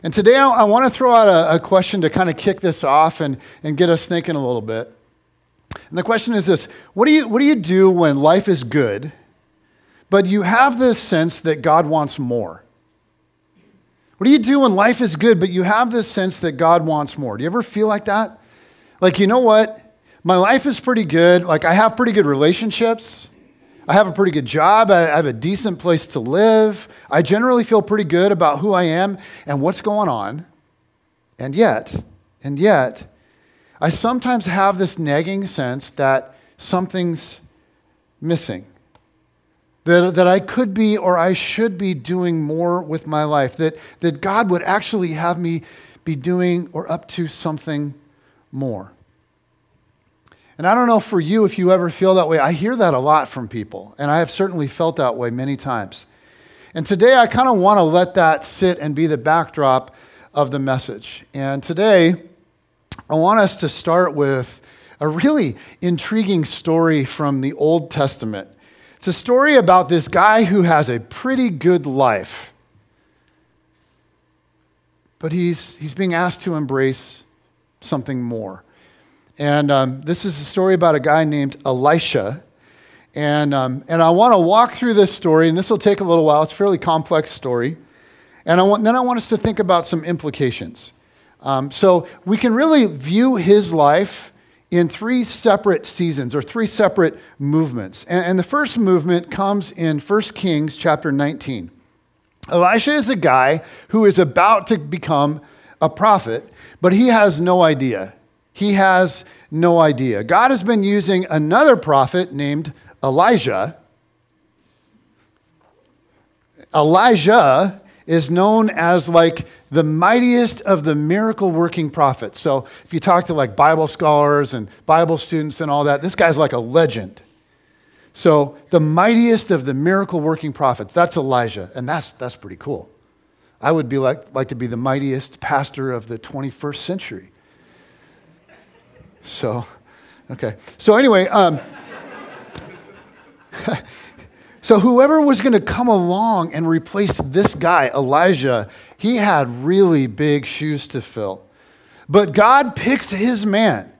And today I want to throw out a question to kind of kick this off and get us thinking a little bit. And the question is this: what do you do when life is good, but you have this sense that God wants more? What do you do when life is good, but you have this sense that God wants more? Do you ever feel like that? Like, you know what? My life is pretty good. Like, I have pretty good relationships. I have a pretty good job. I have a decent place to live. I generally feel pretty good about who I am and what's going on. And yet, I sometimes have this nagging sense that something's missing. That I could be or I should be doing more with my life. That God would actually have me be doing or up to something more. And I don't know for you if you ever feel that way. I hear that a lot from people, and I have certainly felt that way many times. And today I kind of want to let that sit and be the backdrop of the message. And today I want us to start with a really intriguing story from the Old Testament. It's a story about this guy who has a pretty good life, but he's being asked to embrace something more. And this is a story about a guy named Elisha. And I want to walk through this story, and this will take a little while. It's a fairly complex story. And then I want us to think about some implications. So we can really view his life in three separate seasons or three separate movements. And the first movement comes in 1 Kings chapter 19. Elisha is a guy who is about to become a prophet, but he has no idea. He has no idea. God has been using another prophet named Elijah. Elijah is known as like the mightiest of the miracle-working prophets. So if you talk to like Bible scholars and Bible students and all that, this guy's like a legend. So the mightiest of the miracle-working prophets, that's Elijah, and that's pretty cool. I would be like to be the mightiest pastor of the 21st century. So, okay. So anyway, so whoever was going to come along and replace this guy, Elijah, he had really big shoes to fill. But God picks his man,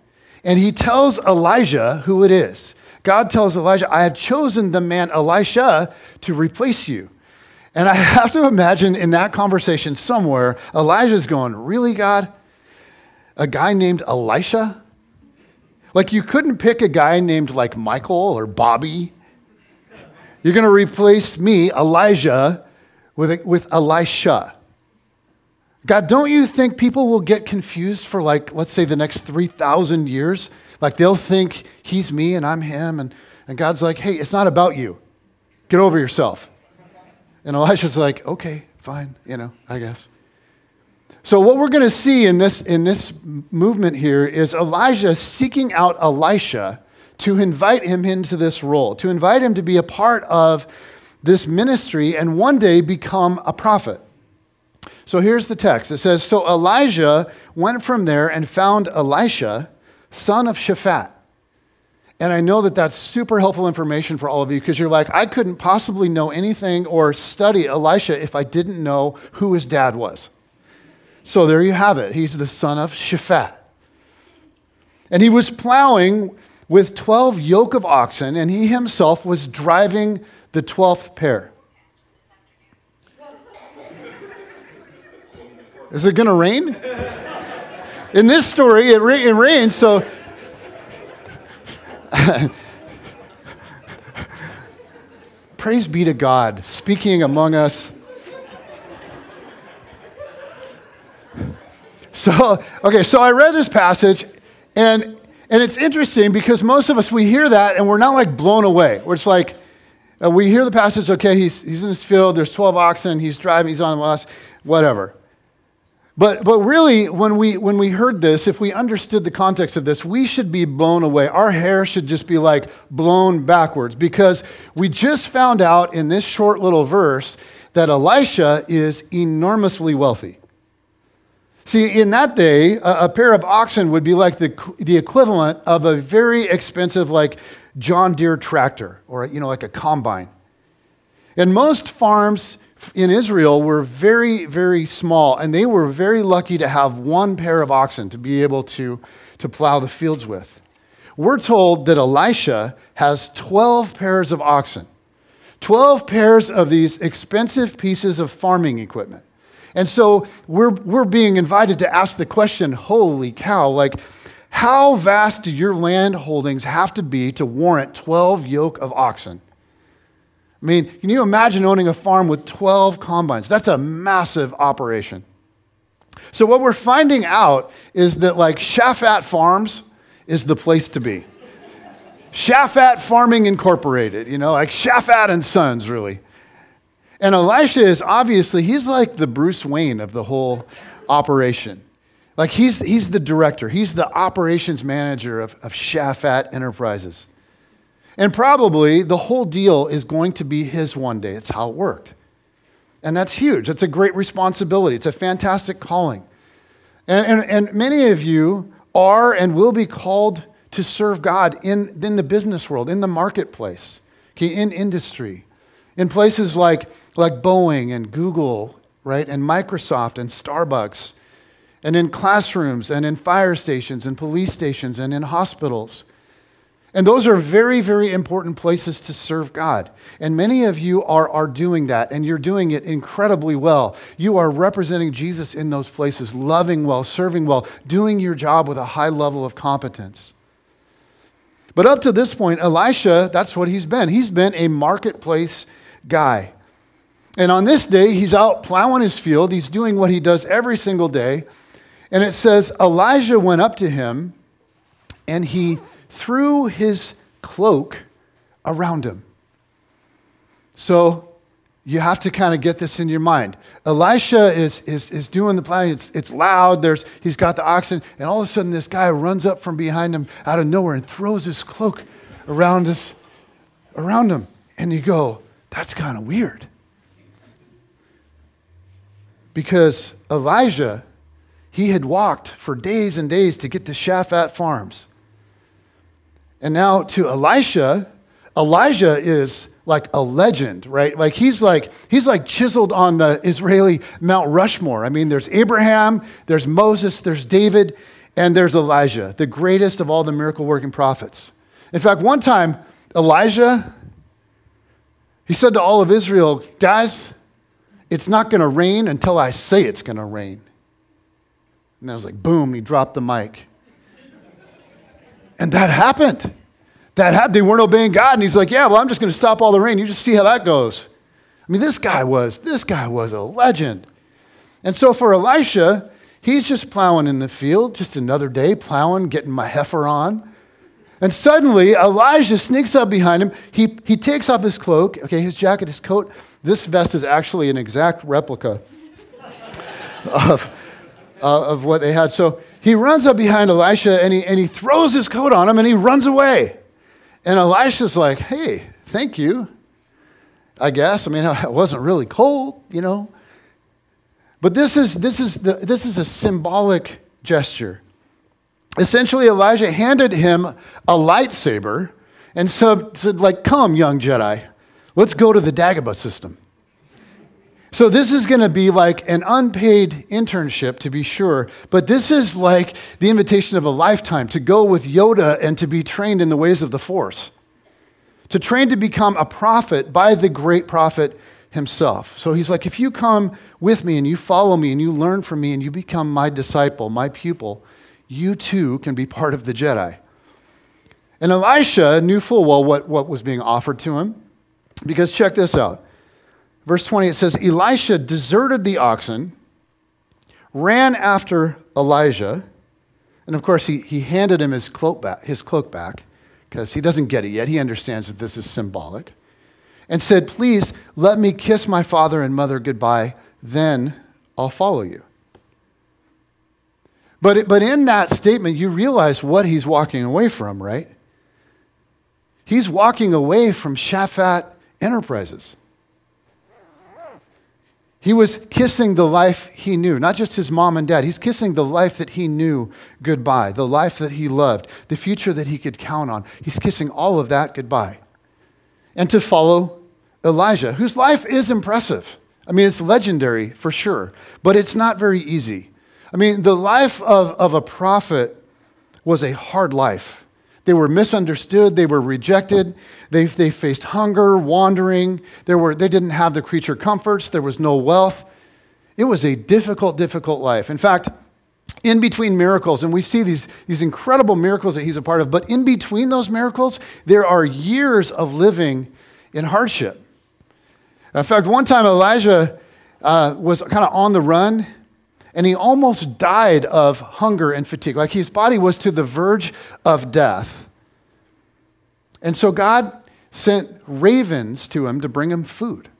and he tells Elijah who it is. God tells Elijah, I have chosen the man Elisha to replace you. And I have to imagine in that conversation somewhere, Elijah's going, really, God? A guy named Elisha? Like, you couldn't pick a guy named like Michael or Bobby. You're going to replace me, Elijah, with Elisha. God, don't you think people will get confused for like, let's say the next 3,000 years? Like, they'll think he's me and I'm him. And God's like, hey, it's not about you. Get over yourself. And Elisha's like, okay, fine, I guess. So what we're going to see in this movement here is Elijah seeking out Elisha to invite him into this role, to invite him to be a part of this ministry and one day become a prophet. So here's the text. It says, so Elijah went from there and found Elisha, son of Shaphat. And I know that that's super helpful information for all of you because you're like, I couldn't possibly know anything or study Elisha if I didn't know who his dad was. So there you have it. He's the son of Shaphat. And he was plowing with 12 yoke of oxen, and he himself was driving the 12th pair. Is it going to rain? In this story, it rains, so... Praise be to God, speaking among us. So I read this passage, and it's interesting because most of us, we hear that, and we're not like blown away. We're just like, we hear the passage, okay, he's in his field, there's 12 oxen, he's driving, he's on the bus, whatever. But really, when we heard this, if we understood the context of this, we should be blown away. Our hair should just be like blown backwards because we just found out in this short little verse that Elisha is enormously wealthy. See, in that day, a pair of oxen would be like the equivalent of a very expensive like John Deere tractor or like a combine. And most farms in Israel were very, very small, and they were very lucky to have one pair of oxen to be able to plow the fields with. We're told that Elisha has 12 pairs of oxen, 12 pairs of these expensive pieces of farming equipment. And so we're being invited to ask the question, holy cow, like, how vast do your land holdings have to be to warrant 12 yoke of oxen? I mean, can you imagine owning a farm with 12 combines? That's a massive operation. So what we're finding out is that, like, Shaphat Farms is the place to be. Shaphat Farming Incorporated, like Shaphat and Sons, really. And Elisha is obviously, he's like the Bruce Wayne of the whole operation. Like, he's the director. He's the operations manager of Shaphat Enterprises. And probably the whole deal is going to be his one day. It's how it worked. And that's huge. It's a great responsibility. It's a fantastic calling. And many of you are and will be called to serve God in the business world, in the marketplace, okay, in industry, in places like Boeing and Google, right, and Microsoft and Starbucks, and in classrooms and in fire stations and police stations and in hospitals. And those are very, very important places to serve God. And many of you are doing that, and you're doing it incredibly well. You are representing Jesus in those places, loving well, serving well, doing your job with a high level of competence. But up to this point, Elisha, that's what he's been. He's been a marketplace guy. And on this day, he's out plowing his field. He's doing what he does every single day. And it says, Elijah went up to him, and he threw his cloak around him. So you have to kind of get this in your mind. Elisha is doing the plowing. It's loud. He's got the oxen. And all of a sudden, this guy runs up from behind him out of nowhere and throws his cloak around him. And you go, that's kind of weird. Because Elijah, he had walked for days and days to get to Shaphat Farms. And now to Elisha, Elijah is like a legend, right? Like he's like chiseled on the Israeli Mount Rushmore. I mean, there's Abraham, there's Moses, there's David, and there's Elijah, the greatest of all the miracle-working prophets. In fact, one time, Elijah, he said to all of Israel, guys, it's not going to rain until I say it's going to rain. And I was like, boom, he dropped the mic. And that happened. They weren't obeying God. And he's like, yeah, well, I'm just going to stop all the rain. You just see how that goes. I mean, this guy was a legend. And so for Elisha, he's just plowing in the field, just another day, plowing, getting my heifer on. And suddenly, Elijah sneaks up behind him. He takes off his cloak, okay, his jacket, his coat. This vest is actually an exact replica of what they had. So he runs up behind Elisha, and he throws his coat on him, and he runs away. And Elisha's like, hey, thank you, I guess. I mean, it wasn't really cold, But this is a symbolic gesture. Essentially, Elijah handed him a lightsaber and said, like, come, young Jedi, let's go to the Dagobah system. So this is going to be like an unpaid internship, to be sure, but this is like the invitation of a lifetime to go with Yoda and to be trained in the ways of the Force, to train to become a prophet by the great prophet himself. So he's like, if you come with me and you follow me and you learn from me and you become my disciple, my pupil, you too can be part of the Jedi. And Elisha knew full well what was being offered to him, because check this out. Verse 20, it says, Elisha deserted the oxen, ran after Elijah, and of course he handed him his cloak back, because he doesn't get it yet. He understands that this is symbolic, and said, please let me kiss my father and mother goodbye, then I'll follow you. But in that statement, you realize what he's walking away from, right? He's walking away from Shaphat Enterprises. He was kissing the life he knew, not just his mom and dad. He's kissing the life that he knew goodbye, the life that he loved, the future that he could count on. He's kissing all of that goodbye. And to follow Elijah, whose life is impressive. I mean, it's legendary for sure, but it's not very easy. I mean, the life of a prophet was a hard life. They were misunderstood. They were rejected. They faced hunger, wandering. They didn't have the creature comforts. There was no wealth. It was a difficult, difficult life. In fact, in between miracles, and we see these incredible miracles that he's a part of, but in between those miracles, there are years of living in hardship. In fact, one time Elijah was kind of on the run, and he almost died of hunger and fatigue. Like his body was to the verge of death. And so God sent ravens to him to bring him food.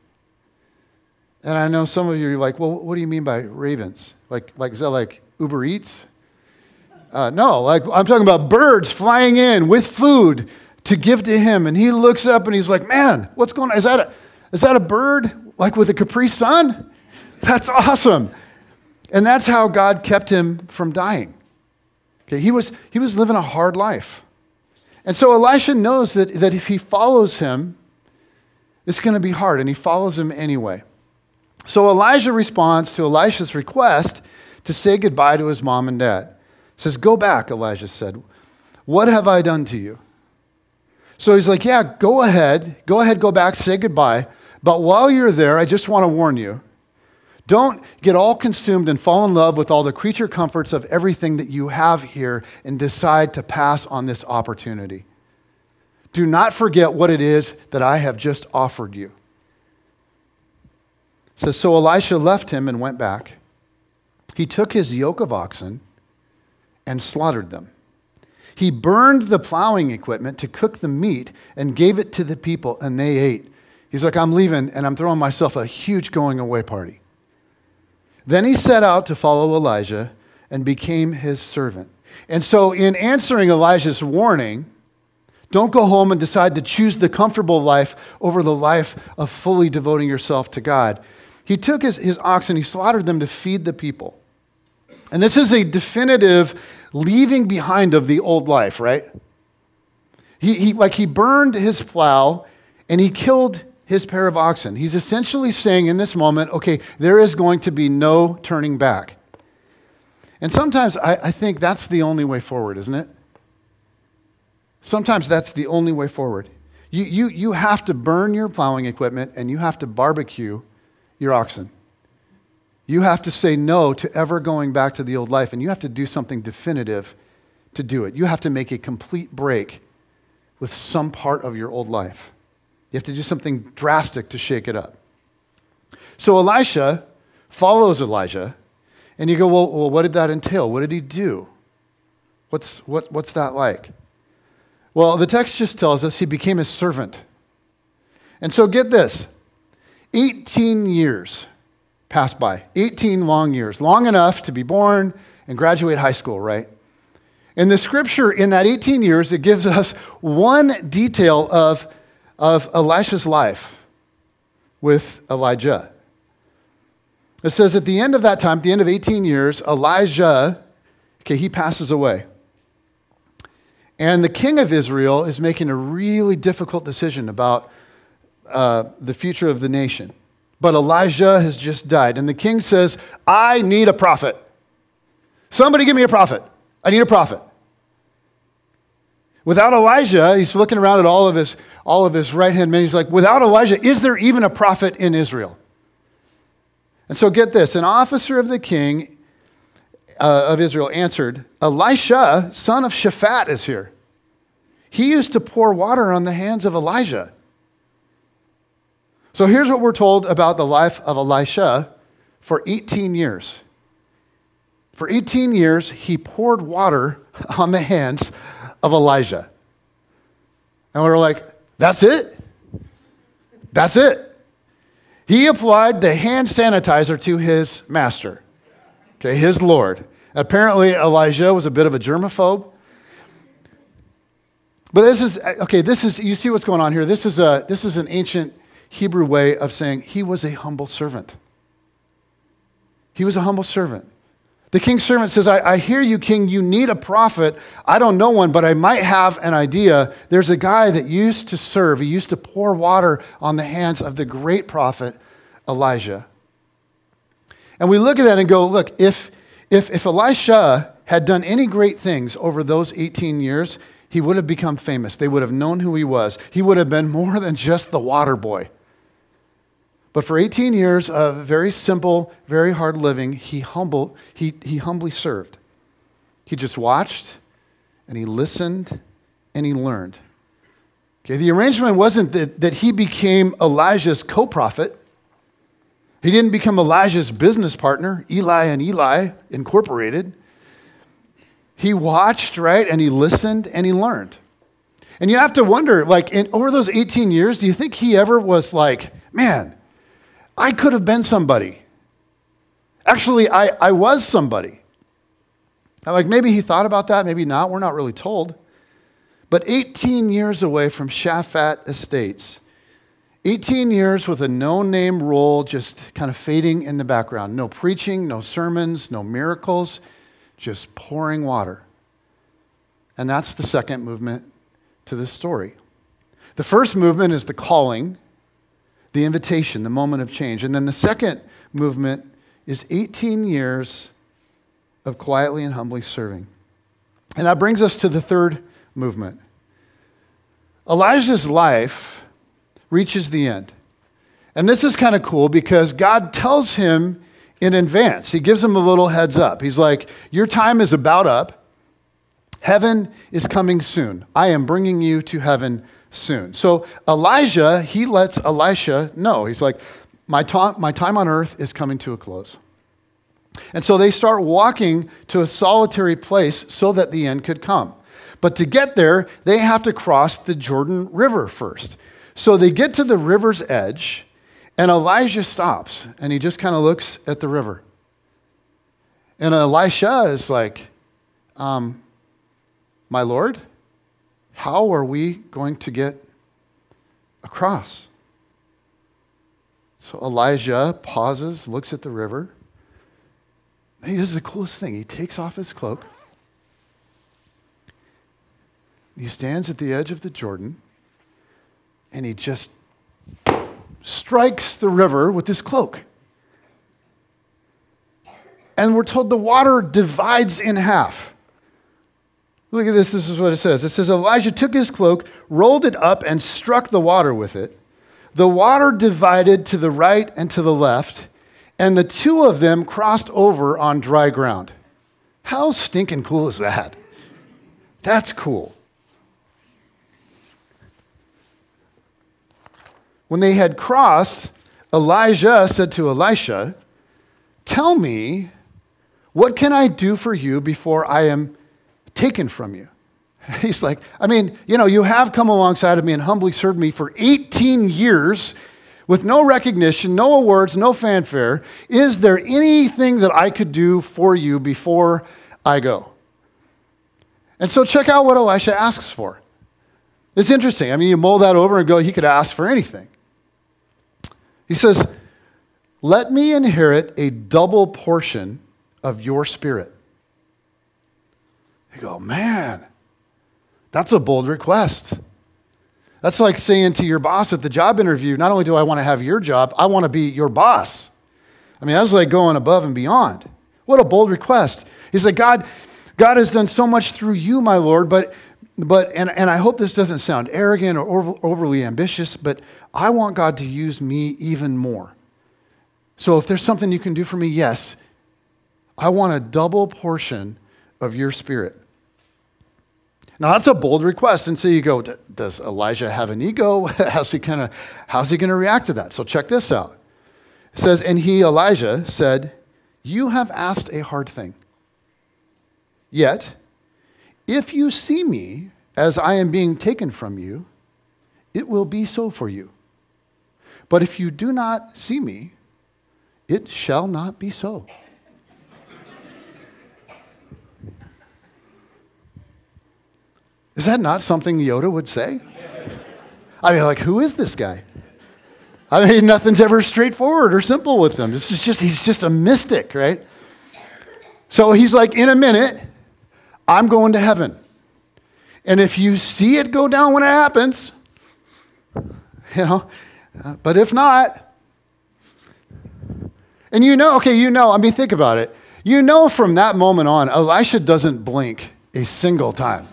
And I know some of you are like, well, what do you mean by ravens? Like is that like Uber Eats? No, like I'm talking about birds flying in with food to give to him. And he looks up and he's like, man, what's going on? Is that a bird like with a Capri Sun? That's awesome. And that's how God kept him from dying. Okay, he was living a hard life. And so Elisha knows that if he follows him, it's going to be hard, and he follows him anyway. So Elijah responds to Elisha's request to say goodbye to his mom and dad. He says, go back, Elijah said. What have I done to you? So he's like, yeah, go ahead, go back, say goodbye. But while you're there, I just want to warn you, don't get all consumed and fall in love with all the creature comforts of everything that you have here and decide to pass on this opportunity. Do not forget what it is that I have just offered you. It says, so Elisha left him and went back. He took his yoke of oxen and slaughtered them. He burned the plowing equipment to cook the meat and gave it to the people, and they ate. He's like, I'm leaving, and I'm throwing myself a huge going-away party. Then he set out to follow Elijah and became his servant. And so in answering Elijah's warning, don't go home and decide to choose the comfortable life over the life of fully devoting yourself to God. He took his oxen, he slaughtered them to feed the people. And this is a definitive leaving behind of the old life, right? He burned his plow and he killed his pair of oxen. He's essentially saying in this moment, okay, there is going to be no turning back. And sometimes I think that's the only way forward, isn't it? Sometimes that's the only way forward. You have to burn your plowing equipment and you have to barbecue your oxen. You have to say no to ever going back to the old life, and you have to do something definitive to do it. You have to make a complete break with some part of your old life. You have to do something drastic to shake it up. So Elisha follows Elijah, and you go, well, what did that entail? What did he do? What's that like? Well, the text just tells us he became his servant. And so get this, 18 years passed by, 18 long years, long enough to be born and graduate high school, right? In the scripture, in that 18 years, it gives us one detail of Elisha's life with Elijah. It says at the end of that time, at the end of 18 years, Elijah, he passes away. And the king of Israel is making a really difficult decision about the future of the nation. But Elijah has just died. And the king says, I need a prophet. Somebody give me a prophet. I need a prophet. Without Elijah, he's looking around at all of his right-hand men. He's like, without Elijah, is there even a prophet in Israel? And so get this, an officer of the king of Israel answered, Elisha, son of Shaphat, is here. He used to pour water on the hands of Elijah. So here's what we're told about the life of Elisha for 18 years. For 18 years, he poured water on the hands of Elijah. And we're like, that's it? That's it. He applied the hand sanitizer to his master, his Lord. Apparently, Elijah was a bit of a germaphobe. But this is, you see what's going on here. This is an ancient Hebrew way of saying he was a humble servant. He was a humble servant. The king's servant says, I hear you, king, you need a prophet. I don't know one, but I might have an idea. There's a guy that used to serve. He used to pour water on the hands of the great prophet Elijah. And we look at that and go, look, if Elisha had done any great things over those 18 years, he would have become famous. They would have known who he was. He would have been more than just the water boy. But for 18 years of very simple, very hard living, he humbly served. He just watched, and he listened, and he learned. Okay, the arrangement wasn't that he became Elijah's co-prophet. He didn't become Elijah's business partner, Eli and Eli Incorporated. He watched, right, and he listened, and he learned. And you have to wonder, like, over those 18 years, do you think he ever was like, man, I could have been somebody. Actually, I was somebody. Now, like, maybe he thought about that, maybe not. We're not really told. But 18 years away from Shaphat Estates, 18 years with a no-name role just kind of fading in the background. No preaching, no sermons, no miracles, just pouring water. And that's the second movement to this story. The first movement is the calling, the invitation, the moment of change. And then the second movement is 18 years of quietly and humbly serving. And that brings us to the third movement. Elijah's life reaches the end. And this is kind of cool because God tells him in advance. He gives him a little heads up. He's like, your time is about up. Heaven is coming soon. I am bringing you to heaven soon. So Elijah, he lets Elisha know. He's like, my time on earth is coming to a close. And so they start walking to a solitary place so that the end could come. But to get there, they have to cross the Jordan River first. So they get to the river's edge, and Elijah stops, and he just kind of looks at the river. And Elisha is like, my Lord, how are we going to get across? So Elijah pauses, looks at the river. And he does the coolest thing. He takes off his cloak. He stands at the edge of the Jordan, and he just strikes the river with his cloak. And we're told the water divides in half. Look at this. This is what it says. It says, Elijah took his cloak, rolled it up, and struck the water with it. The water divided to the right and to the left, and the two of them crossed over on dry ground. How stinking cool is that? That's cool. When they had crossed, Elijah said to Elisha, tell me, what can I do for you before I am taken from you? He's like, you have come alongside of me and humbly served me for 18 years with no recognition, no awards, no fanfare. Is there anything that I could do for you before I go? And so check out what Elisha asks for. It's interesting. You mull that over and go, he could ask for anything. He says, let me inherit a double portion of your spirit. You go, man, that's a bold request. That's like saying to your boss at the job interview, not only do I want to have your job, I want to be your boss. That's like going above and beyond. What a bold request. He's like, God has done so much through you, my Lord, but I hope this doesn't sound arrogant or overly ambitious, but I want God to use me even more. So if there's something you can do for me, yes, I want a double portion of your spirit. Now that's a bold request, and so you go, does Elijah have an ego? How's he going to react to that? So check this out. It says, and he, Elijah, said, you have asked a hard thing. Yet, if you see me as I am being taken from you, it will be so for you. But if you do not see me, it shall not be so. Is that not something Yoda would say? Who is this guy? Nothing's ever straightforward or simple with him. He's just a mystic, right? So he's like, in a minute, I'm going to heaven. And if you see it go down when it happens, but if not, And I mean, think about it. You know from that moment on, Elisha doesn't blink a single time.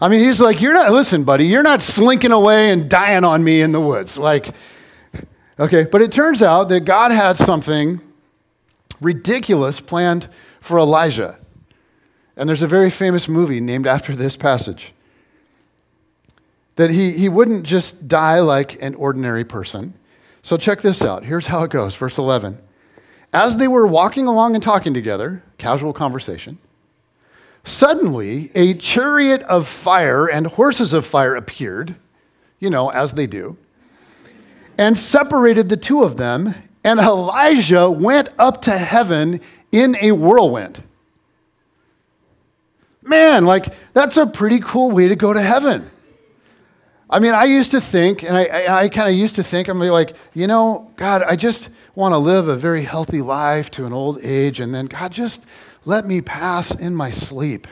I mean, he's like, listen, buddy, you're not slinking away and dying on me in the woods. Like, okay, but it turns out that God had something ridiculous planned for Elijah. And there's a very famous movie named after this passage. That he wouldn't just die like an ordinary person. So check this out. Here's how it goes. Verse 11. As they were walking along and talking together, casual conversation, suddenly a chariot of fire and horses of fire appeared, as they do, and separated the two of them, and Elijah went up to heaven in a whirlwind. Man, that's a pretty cool way to go to heaven. I mean, I used to think, and I kind of used to think, I'm like, God, I just want to live a very healthy life to an old age, and then, God, just let me pass in my sleep.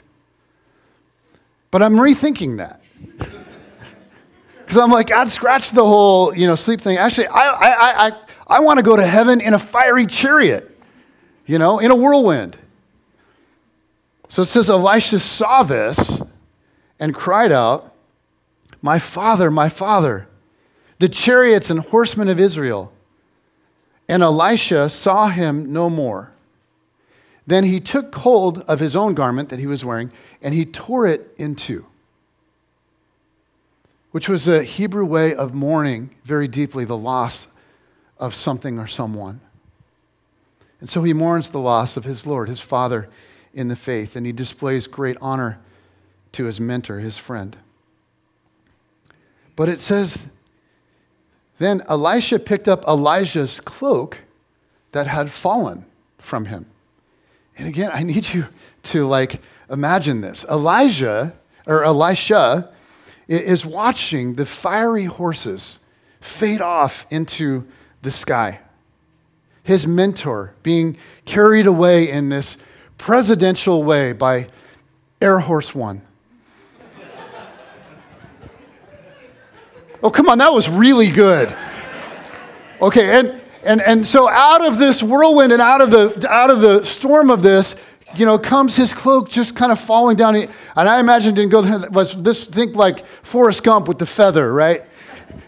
But I'm rethinking that. Because I'm like, God, scratch the whole, sleep thing. Actually, I want to go to heaven in a fiery chariot, in a whirlwind. So it says Elisha saw this and cried out, my father, the chariots and horsemen of Israel. And Elisha saw him no more. Then he took hold of his own garment that he was wearing, and he tore it in two, which was a Hebrew way of mourning very deeply the loss of something or someone. And so he mourns the loss of his Lord, his father in the faith, and he displays great honor to his mentor, his friend. But it says, then Elisha picked up Elijah's cloak that had fallen from him. And again, I need you to imagine this. Elisha is watching the fiery horses fade off into the sky. His mentor being carried away in this presidential way by Air Horse One. Oh, come on, that was really good. Okay, and so out of this whirlwind and out of the storm of this, comes his cloak just kind of falling down. And I imagine didn't go think like Forrest Gump with the feather, right?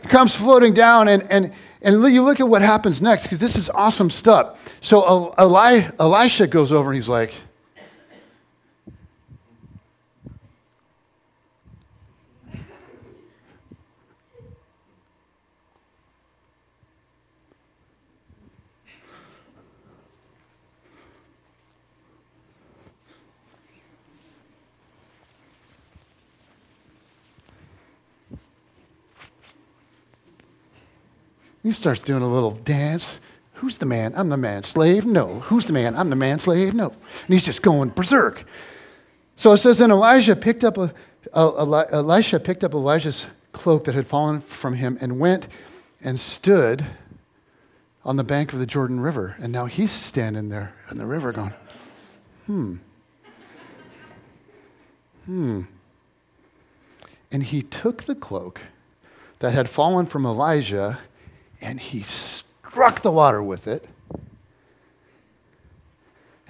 It comes floating down, and you look at what happens next, because this is awesome stuff. So Elisha goes over and he's like, he starts doing a little dance. Who's the man? I'm the man. Slave? No. Who's the man? I'm the man. Slave? No. And he's just going berserk. So it says, then Elisha picked up Elijah's cloak that had fallen from him and went and stood on the bank of the Jordan River. And now he's standing there in the river going, And he took the cloak that had fallen from Elijah and he struck the water with it. And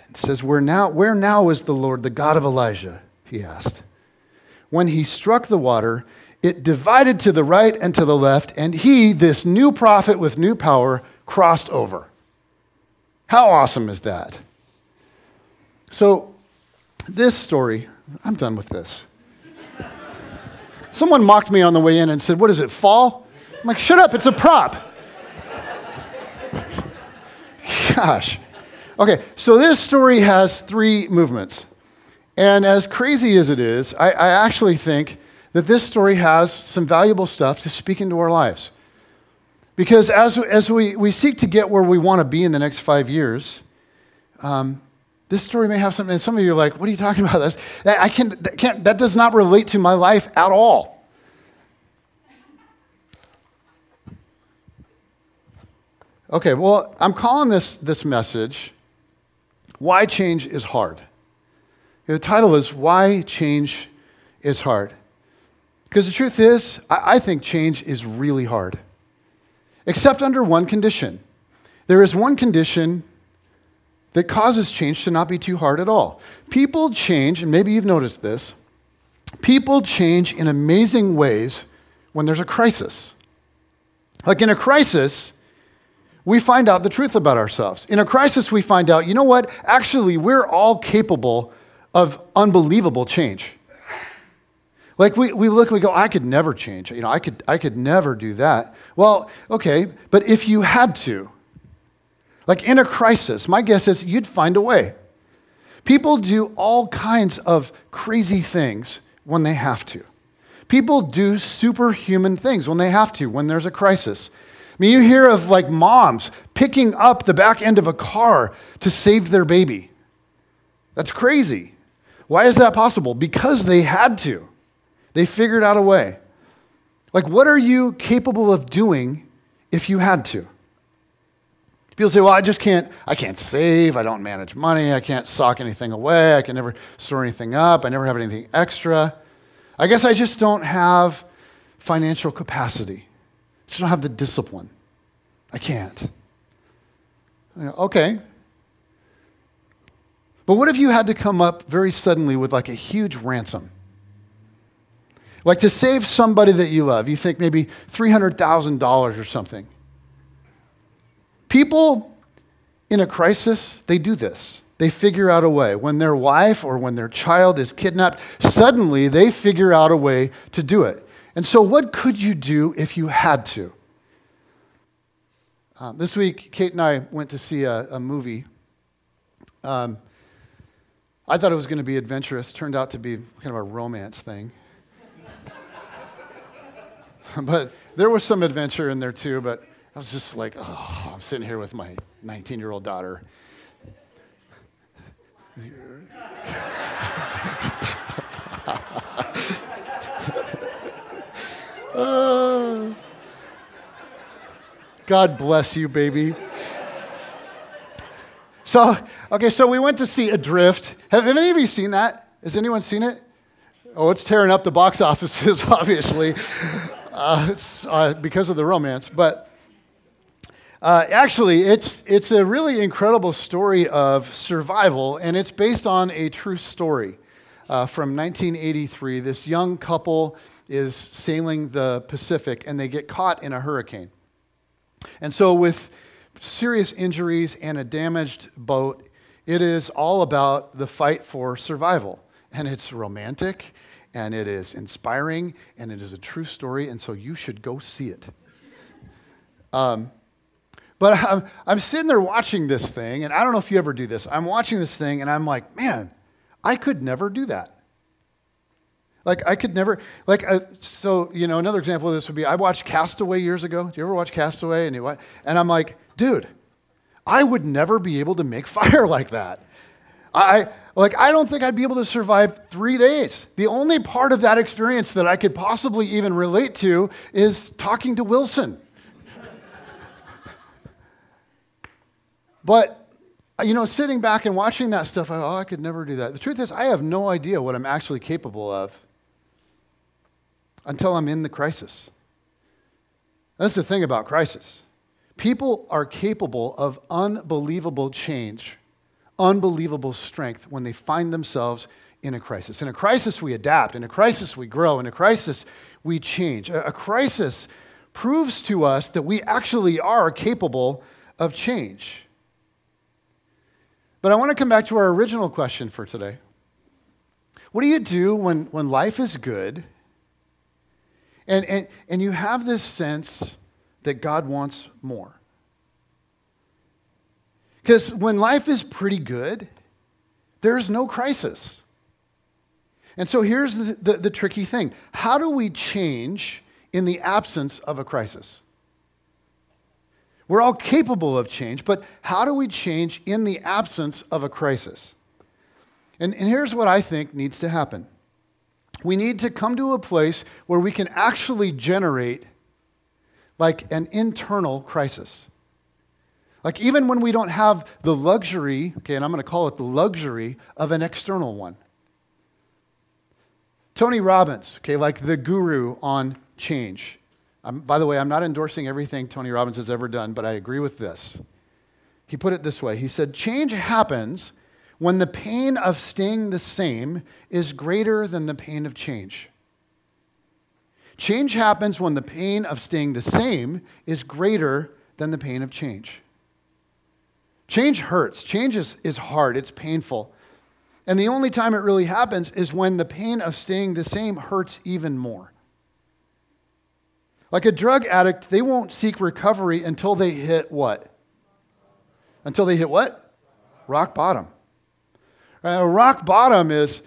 it says, where now is the Lord, the God of Elijah? He asked. When he struck the water, it divided to the right and to the left, and he, this new prophet with new power, crossed over. How awesome is that? So this story, I'm done with this. Someone mocked me on the way in and said, what is it, fall? I'm like, shut up, it's a prop. Gosh. Okay, so this story has three movements. And as crazy as it is, I actually think that this story has some valuable stuff to speak into our lives. Because as we seek to get where we want to be in the next 5 years, this story may have something, and some of you are like, what are you talking about? That does not relate to my life at all. Okay, well, I'm calling this message, Why Change is Hard. The title is Why Change is Hard. Because the truth is, I think change is really hard. except under one condition. There is one condition that causes change to not be too hard at all. People change, and maybe you've noticed this, people change in amazing ways when there's a crisis. Like in a crisis, we find out the truth about ourselves. In a crisis, we find out, you know what? Actually, we're all capable of unbelievable change. Like we look and we go, I could never change. I could never do that. Well, okay, but if you had to, like in a crisis, my guess is you'd find a way. People do all kinds of crazy things when they have to. People do superhuman things when they have to, when there's a crisis. I mean, you hear of like moms picking up the back end of a car to save their baby. That's crazy. Why is that possible? Because they had to. They figured out a way. Like, what are you capable of doing if you had to? People say, well, I can't save, I don't manage money, I can't sock anything away, I can never store anything up, I never have anything extra. I guess I just don't have financial capacity. I just don't have the discipline. I can't. Okay. But what if you had to come up very suddenly with like a huge ransom? Like to save somebody that you love, you think maybe $300,000 or something. People in a crisis, they do this. They figure out a way. When their wife or when their child is kidnapped, suddenly they figure out a way to do it. And so what could you do if you had to? This week, Kate and I went to see a movie. I thought it was going to be adventurous. Turned out to be kind of a romance thing. But there was some adventure in there too, but I was just like, oh, I'm sitting here with my 19-year-old daughter. God bless you, baby. So we went to see Adrift. Have any of you seen that? Has anyone seen it? Oh, it's tearing up the box offices, obviously. It's because of the romance, but actually, it's a really incredible story of survival, and it's based on a true story from 1983. This young couple is sailing the Pacific, and they get caught in a hurricane. And so with serious injuries and a damaged boat, it is all about the fight for survival. And it's romantic, and it is inspiring, and it is a true story, and so you should go see it. But I'm sitting there watching this thing, and I don't know if you ever do this. I'm watching this thing, and I'm like, man, I could never do that. Like, I could never, another example of this would be, I watched Castaway years ago. Do you ever watch Castaway? And I'm like, dude, I would never be able to make fire like that. I don't think I'd be able to survive 3 days. The only part of that experience that I could possibly even relate to is talking to Wilson. But, sitting back and watching that stuff, I could never do that. The truth is, I have no idea what I'm actually capable of until I'm in the crisis. That's the thing about crisis. People are capable of unbelievable change, unbelievable strength when they find themselves in a crisis. In a crisis, we adapt. In a crisis, we grow. In a crisis, we change. A crisis proves to us that we actually are capable of change. But I want to come back to our original question for today. What do you do when life is good and you have this sense that God wants more? Because when life is pretty good, there's no crisis. And so here's the tricky thing. How do we change in the absence of a crisis? We're all capable of change, but how do we change in the absence of a crisis? And here's what I think needs to happen. We need to come to a place where we can actually generate like an internal crisis. Like even when we don't have the luxury, and I'm going to call it the luxury of an external one. Tony Robbins, like the guru on change. By the way, I'm not endorsing everything Tony Robbins has ever done, but I agree with this. He put it this way. He said, change happens when the pain of staying the same is greater than the pain of change. Change happens when the pain of staying the same is greater than the pain of change. Change hurts. Change is hard. It's painful. And the only time it really happens is when the pain of staying the same hurts even more. Like a drug addict, they won't seek recovery until they hit what? Until they hit what? Rock bottom. Rock bottom is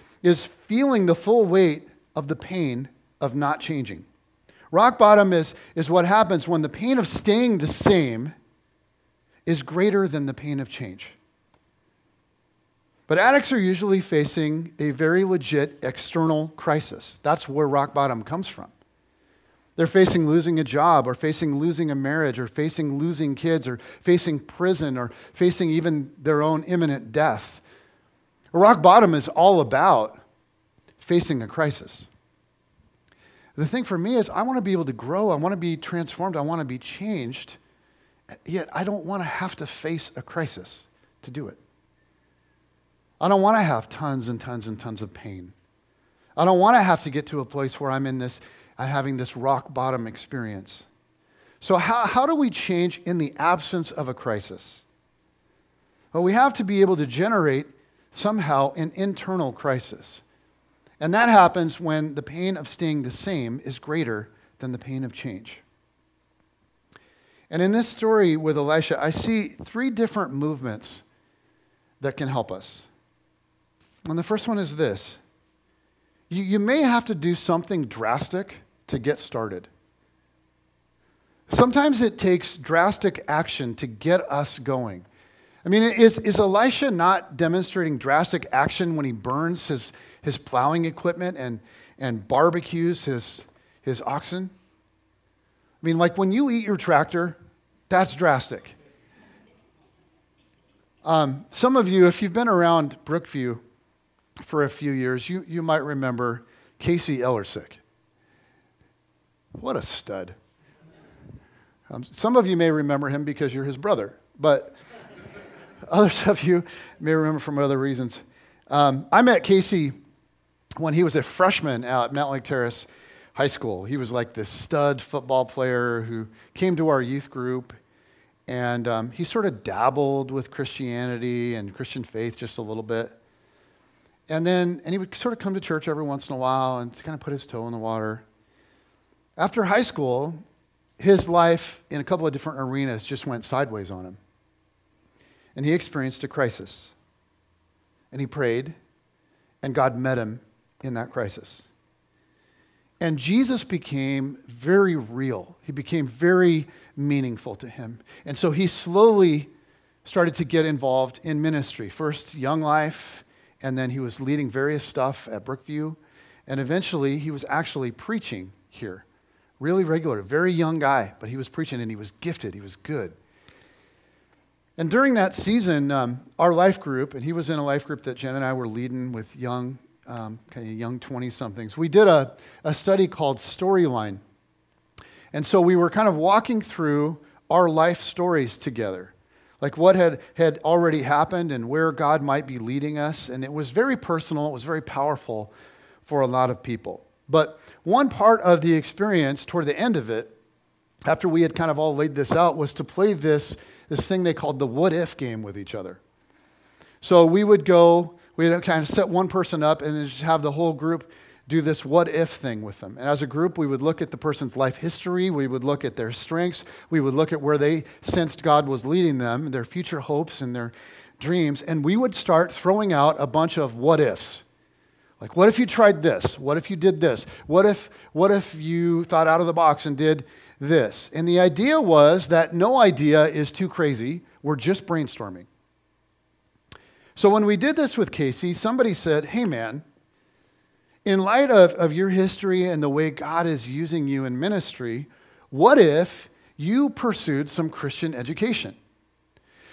feeling the full weight of the pain of not changing. Rock bottom is what happens when the pain of staying the same is greater than the pain of change. But addicts are usually facing a very legit external crisis. That's where rock bottom comes from. They're facing losing a job, or facing losing a marriage, or facing losing kids, or facing prison, or facing even their own imminent death. Rock bottom is all about facing a crisis. The thing for me is I want to be able to grow. I want to be transformed. I want to be changed. Yet I don't want to have to face a crisis to do it. I don't want to have tons and tons and tons of pain. I don't want to have to get to a place where I'm having this rock bottom experience. So how do we change in the absence of a crisis? Well, we have to be able to generate somehow an internal crisis. And that happens when the pain of staying the same is greater than the pain of change. And in this story with Elisha, I see 3 different movements that can help us. And the first one is this. You may have to do something drastic to get started. Sometimes it takes drastic action to get us going. I mean, is Elisha not demonstrating drastic action when he burns his plowing equipment and barbecues his oxen? I mean, like when you eat your tractor, that's drastic. Some of you, if you've been around Brookview for a few years, you might remember Casey Ellersick. What a stud. Some of you may remember him because you're his brother, but others of you may remember from other reasons. I met Casey when he was a freshman at Mount Lake Terrace High School. He was like this stud football player who came to our youth group, and he sort of dabbled with Christianity and Christian faith just a little bit. And he would sort of come to church every once in a while and kind of put his toe in the water. After high school, his life in a couple of different arenas just went sideways on him. And he experienced a crisis. And he prayed, and God met him in that crisis. And Jesus became very real. He became very meaningful to him. And so he slowly started to get involved in ministry. First, Young Life, and then he was leading various stuff at Brookview. And eventually, he was actually preaching here. Really regular, very young guy, but he was preaching, and he was gifted. He was good. And during that season, our life group, and he was in a life group that Jen and I were leading with young 20-somethings. We did a study called Storyline. And so we were kind of walking through our life stories together, like what had already happened and where God might be leading us. And it was very personal. It was very powerful for a lot of people. But one part of the experience toward the end of it, after we had kind of all laid this out, was to play this thing they called the what if game with each other. So we'd kind of set one person up and then just have the whole group do this what if thing with them. And as a group, we would look at the person's life history, we would look at their strengths, we would look at where they sensed God was leading them, their future hopes and their dreams, and we would start throwing out a bunch of what ifs. Like, what if you tried this? What if you did this? What if you thought out of the box and did this? And the idea was that no idea is too crazy. We're just brainstorming. So when we did this with Casey, somebody said, hey man, in light of your history and the way God is using you in ministry, what if you pursued some Christian education?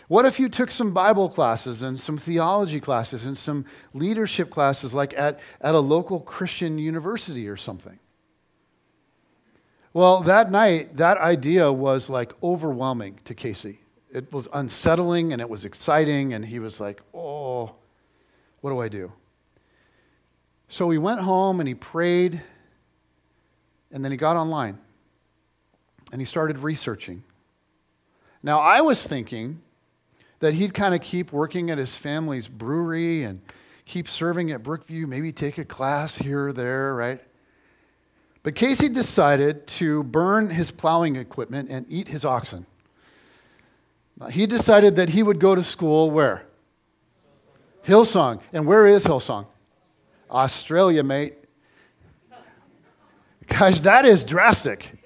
What if you took some Bible classes and some theology classes and some leadership classes like at a local Christian university or something? Well, that night, that idea was like overwhelming to Casey. It was unsettling and it was exciting, and he was like, oh, what do I do? So he went home and he prayed, and then he got online and he started researching. Now, I was thinking that he'd kind of keep working at his family's brewery and keep serving at Brookview, maybe take a class here or there, right? But Casey decided to burn his plowing equipment and eat his oxen. He decided that he would go to school where? Hillsong. And where is Hillsong? Australia, mate. Guys, that is drastic.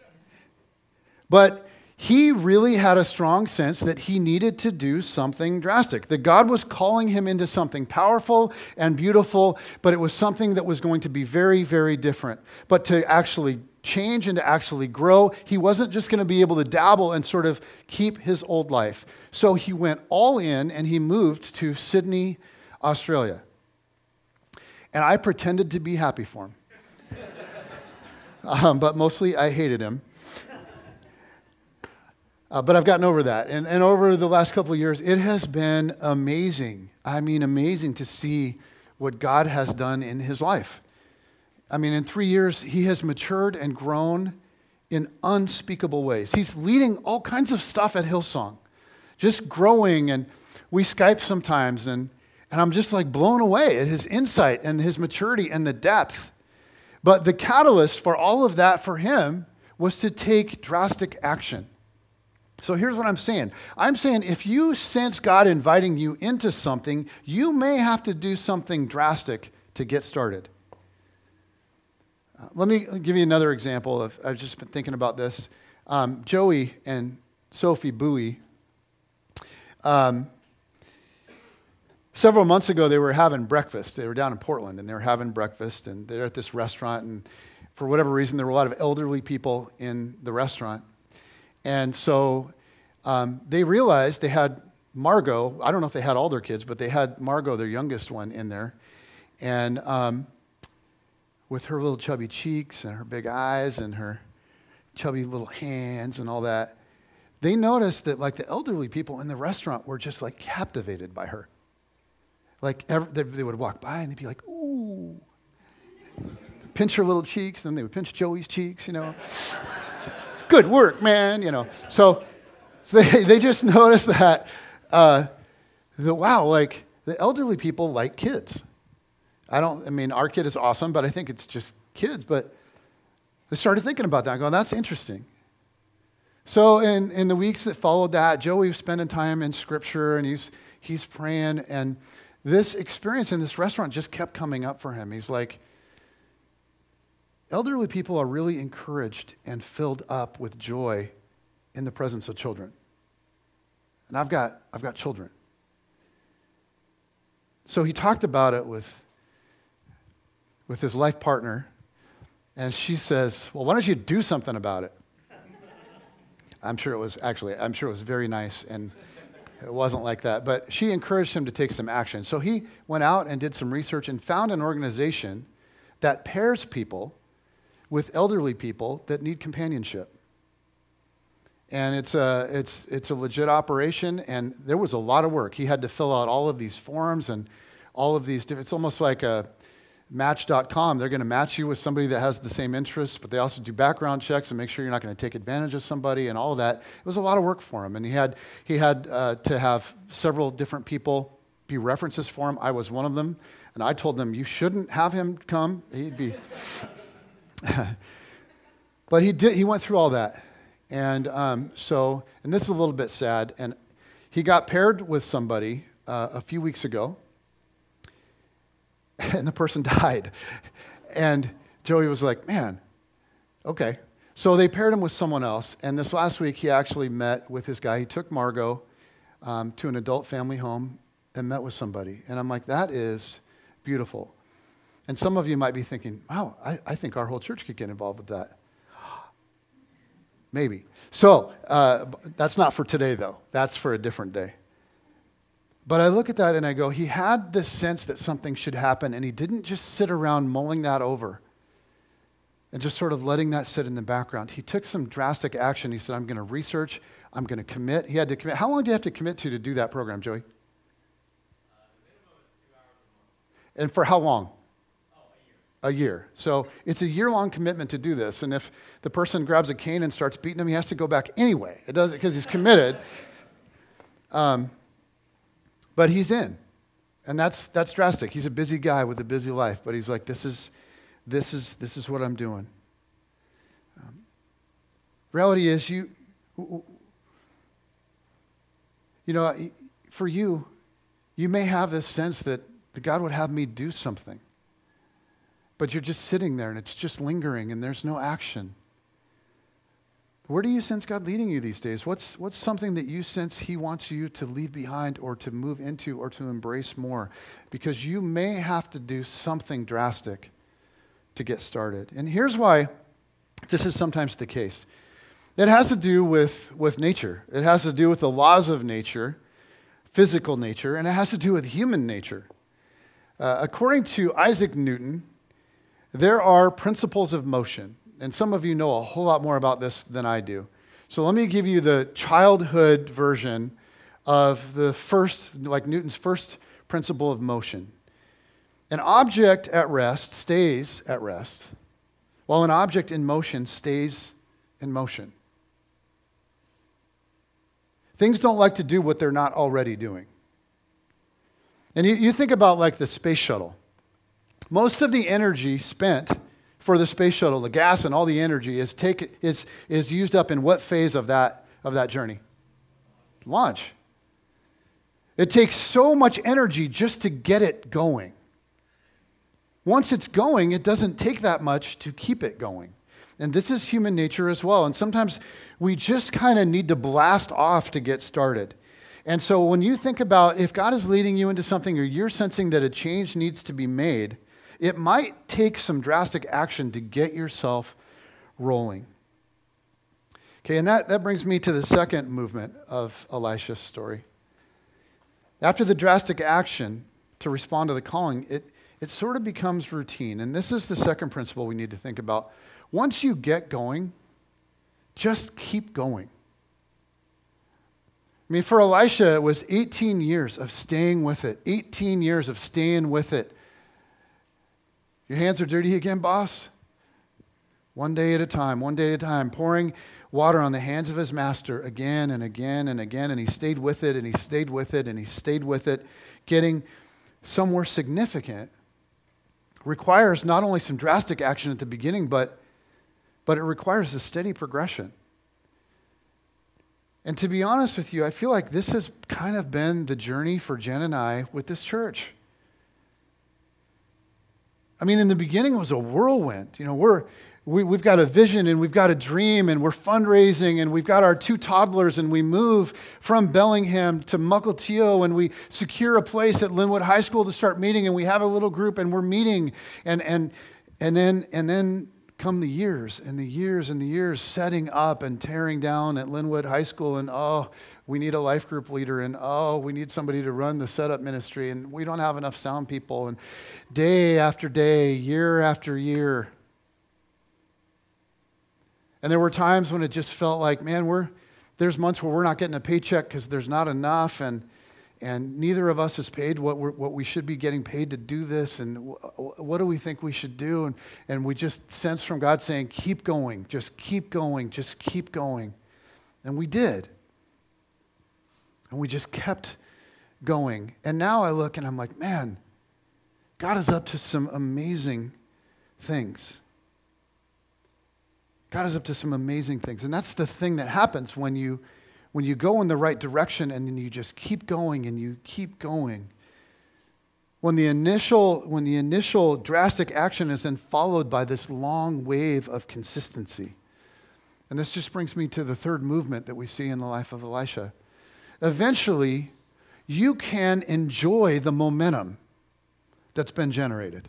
But he really had a strong sense that he needed to do something drastic, that God was calling him into something powerful and beautiful, but it was something that was going to be very, very different. But to actually change and to actually grow, he wasn't just going to be able to dabble and sort of keep his old life. So he went all in and he moved to Sydney, Australia. And I pretended to be happy for him. But mostly I hated him. But I've gotten over that. And over the last couple of years, it has been amazing. I mean, amazing to see what God has done in his life. I mean, in 3 years, he has matured and grown in unspeakable ways. He's leading all kinds of stuff at Hillsong, just growing. And we Skype sometimes, and I'm just like blown away at his insight and his maturity and the depth. But the catalyst for all of that for him was to take drastic action. So here's what I'm saying. I'm saying if you sense God inviting you into something, you may have to do something drastic to get started. Let me give you another example. I've just been thinking about this. Joey and Sophie Bowie, several months ago, they were having breakfast. They were down in Portland, and they were having breakfast, and they're at this restaurant, and for whatever reason, there were a lot of elderly people in the restaurant. And so they realized they had Margot. I don't know if they had all their kids, but they had Margot, their youngest one, in there. And with her little chubby cheeks and her big eyes and her chubby little hands and all that, they noticed that like the elderly people in the restaurant were just like captivated by her. Like they would walk by and they'd be like, ooh. Pinch her little cheeks, and then they would pinch Joey's cheeks, you know. Good work, man, you know. So they just noticed that, wow, like the elderly people like kids. I mean, our kid is awesome, but I think it's just kids. But they started thinking about that, going, that's interesting. So in the weeks that followed that, Joey was spending time in Scripture, and he's praying, and this experience in this restaurant just kept coming up for him. He's like, elderly people are really encouraged and filled up with joy in the presence of children. And I've got children. So he talked about it with his life partner, and she says, well, why don't you do something about it? I'm sure it was very nice, and it wasn't like that. But she encouraged him to take some action. So he went out and did some research and found an organization that pairs people with elderly people that need companionship. And it's a legit operation, and there was a lot of work. He had to fill out all of these forms and all of these different, it's almost like a Match.com. They're going to match you with somebody that has the same interests, but they also do background checks and make sure you're not going to take advantage of somebody and all of that. It was a lot of work for him, and he had to have several different people be references for him. I was one of them, and I told them, you shouldn't have him come. He'd be... But he went through all that. And and this is a little bit sad, and he got paired with somebody a few weeks ago, and the person died. And Joey was like, man, okay. So they paired him with someone else, and this last week he actually met with this guy. He took Margot to an adult family home and met with somebody. And I'm like, that is beautiful. And some of you might be thinking, wow, I think our whole church could get involved with that. Maybe. So that's not for today, though. That's for a different day. But I look at that and I go, he had this sense that something should happen, and he didn't just sit around mulling that over. and just sort of letting that sit in the background. He took some drastic action. He said, I'm going to research, I'm going to commit. He had to commit. How long do you have to commit to do that program, Joey? And for how long? A year. So it's a year-long commitment to do this. And if the person grabs a cane and starts beating him, he has to go back anyway. It does it because he's committed. But he's in. And that's drastic. He's a busy guy with a busy life. But he's like, this is what I'm doing. Reality is for you may have this sense that God would have me do something. But you're just sitting there and it's just lingering and there's no action. Where do you sense God leading you these days? What's something that you sense he wants you to leave behind or to move into or to embrace more? Because you may have to do something drastic to get started. And here's why this is sometimes the case. It has to do with nature. It has to do with the laws of nature, physical nature, and it has to do with human nature. According to Isaac Newton, there are principles of motion, and some of you know a whole lot more about this than I do. So let me give you the childhood version of Newton's first principle of motion. An object at rest stays at rest, while an object in motion stays in motion. Things don't like to do what they're not already doing. And you think about like the space shuttle. Most of the energy spent for the space shuttle, the gas and all the energy is used up in what phase of that journey? Launch. It takes so much energy just to get it going. Once it's going, it doesn't take that much to keep it going. And this is human nature as well. And sometimes we just kind of need to blast off to get started. And so when you think about if God is leading you into something or you're sensing that a change needs to be made, it might take some drastic action to get yourself rolling. Okay, and that brings me to the second movement of Elisha's story. After the drastic action to respond to the calling, it sort of becomes routine. And this is the second principle we need to think about. Once you get going, just keep going. I mean, for Elisha, it was 18 years of staying with it. 18 years of staying with it. Your hands are dirty again, boss? One day at a time, pouring water on the hands of his master again and again and again. And he stayed with it, and he stayed with it, and he stayed with it. Getting somewhere significant requires not only some drastic action at the beginning, but it requires a steady progression. And to be honest with you, I feel like this has kind of been the journey for Jen and I with this church. I mean, in the beginning, it was a whirlwind. You know, we've got a vision and we've got a dream and we're fundraising and we've got our 2 toddlers and we move from Bellingham to Mukilteo and we secure a place at Linwood High School to start meeting and we have a little group and we're meeting and then come the years and the years and the years setting up and tearing down at Linwood High School and we need a life group leader and we need somebody to run the setup ministry and we don't have enough sound people and day after day, year after year. And there were times when it just felt like, man, there's months where we're not getting a paycheck because there's not enough and neither of us is paid what we should be getting paid to do this, and what do we think we should do? And we just sense from God saying, keep going, just keep going, just keep going. And we did. And we just kept going. And now I look and I'm like, man, God is up to some amazing things. God is up to some amazing things. And that's the thing that happens when you go in the right direction and then you just keep going and you keep going. When the initial drastic action is then followed by this long wave of consistency. And this just brings me to the third movement that we see in the life of Elisha. Eventually, you can enjoy the momentum that's been generated.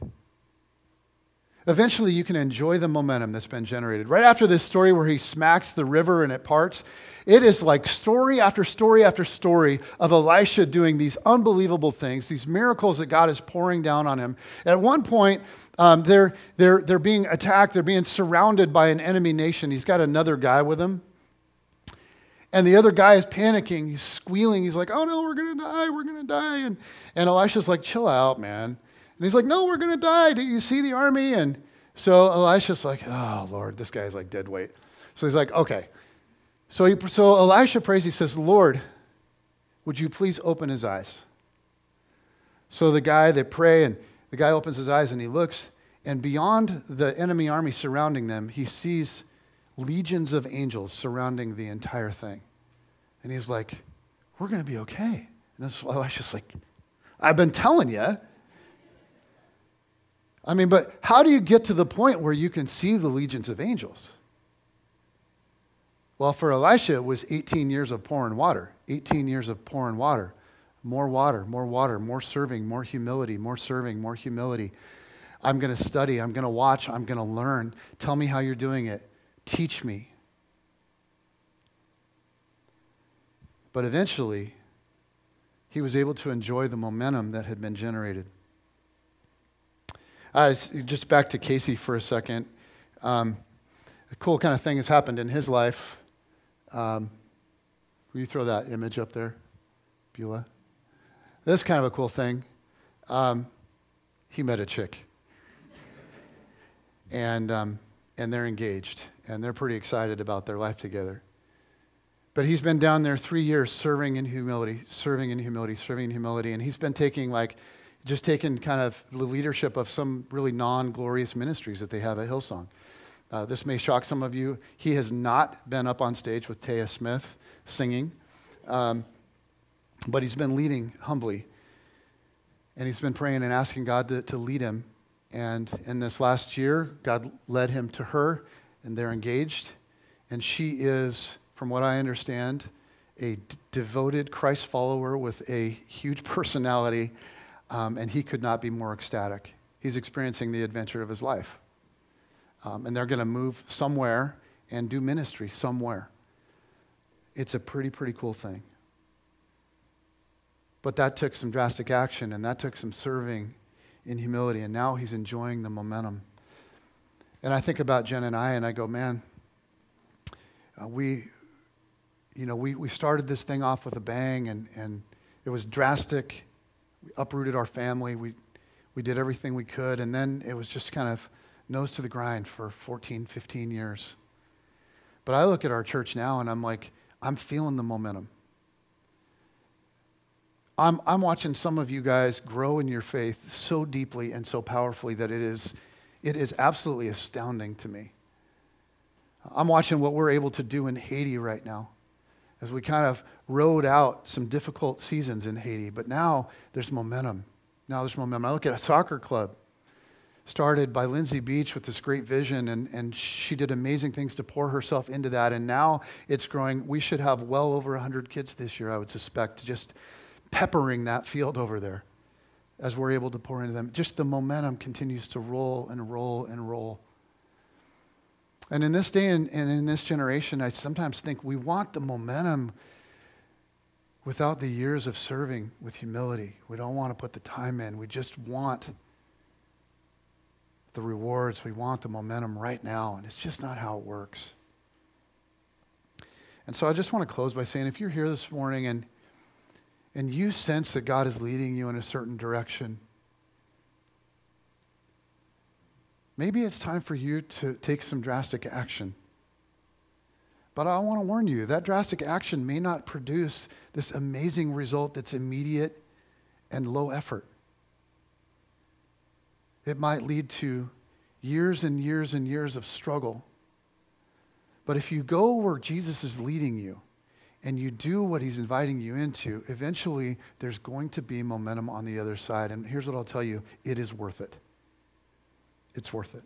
eventually you can enjoy the momentum that's been generated. Right after this story where he smacks the river and it parts, it is like story after story after story of Elisha doing these unbelievable things, these miracles that God is pouring down on him. At one point, they're being attacked. They're being surrounded by an enemy nation. He's got another guy with him. And the other guy is panicking. He's squealing. He's like, oh, no, we're going to die. We're going to die. And Elisha's like, chill out, man. And he's like, no, we're going to die. Do you see the army? And so Elisha's like, oh, Lord, this guy's like dead weight. So he's like, okay. So Elisha prays. He says, Lord, would you please open his eyes? So they pray, and the guy opens his eyes, and he looks. And beyond the enemy army surrounding them, he sees legions of angels surrounding the entire thing. And he's like, we're going to be okay. And Elisha's like, I've been telling you. I mean, but how do you get to the point where you can see the legions of angels? Well, for Elisha, it was 18 years of pouring water. 18 years of pouring water. More water, more serving, more humility, more serving, more humility. I'm going to study. I'm going to watch. I'm going to learn. Tell me how you're doing it. Teach me. But eventually, he was able to enjoy the momentum that had been generated. Just back to Casey for a second. A cool kind of thing has happened in his life. Will you throw that image up there, Beulah? This is kind of a cool thing. He met a chick. And they're engaged. And they're pretty excited about their life together. But he's been down there 3 years serving in humility, serving in humility, serving in humility. And he's been taking kind of the leadership of some really non-glorious ministries that they have at Hillsong. This may shock some of you. He has not been up on stage with Taya Smith singing, but he's been leading humbly. And he's been praying and asking God to lead him. And in this last year, God led him to her, and they're engaged. And she is, from what I understand, a devoted Christ follower with a huge personality. And he could not be more ecstatic. He's experiencing the adventure of his life. And they're going to move somewhere and do ministry somewhere. It's a pretty cool thing. But that took some drastic action, and that took some serving in humility, and now he's enjoying the momentum. And I think about Jen and I go, man, we started this thing off with a bang, and it was drastic. We uprooted our family. We did everything we could, and then it was just kind of nose to the grind for 14, 15 years. But I look at our church now, and I'm like, I'm feeling the momentum. I'm watching some of you guys grow in your faith so deeply and so powerfully that it is absolutely astounding to me. I'm watching what we're able to do in Haiti right now as we kind of rode out some difficult seasons in Haiti. But now there's momentum. I look at a soccer club started by Lindsay Beach with this great vision, and she did amazing things to pour herself into that. And now it's growing. We should have well over 100 kids this year, I would suspect, just peppering that field over there as we're able to pour into them. Just the momentum continues to roll and roll and roll. And in this day and in this generation, I sometimes think we want the momentum without the years of serving with humility. We don't want to put the time in. We just want the rewards. We want the momentum right now, and it's just not how it works. And so I just want to close by saying, if you're here this morning and you sense that God is leading you in a certain direction, maybe it's time for you to take some drastic action. But I want to warn you, that drastic action may not produce this amazing result that's immediate and low effort. It might lead to years and years and years of struggle. But if you go where Jesus is leading you, and you do what he's inviting you into, eventually there's going to be momentum on the other side. And here's what I'll tell you, it is worth it. It's worth it.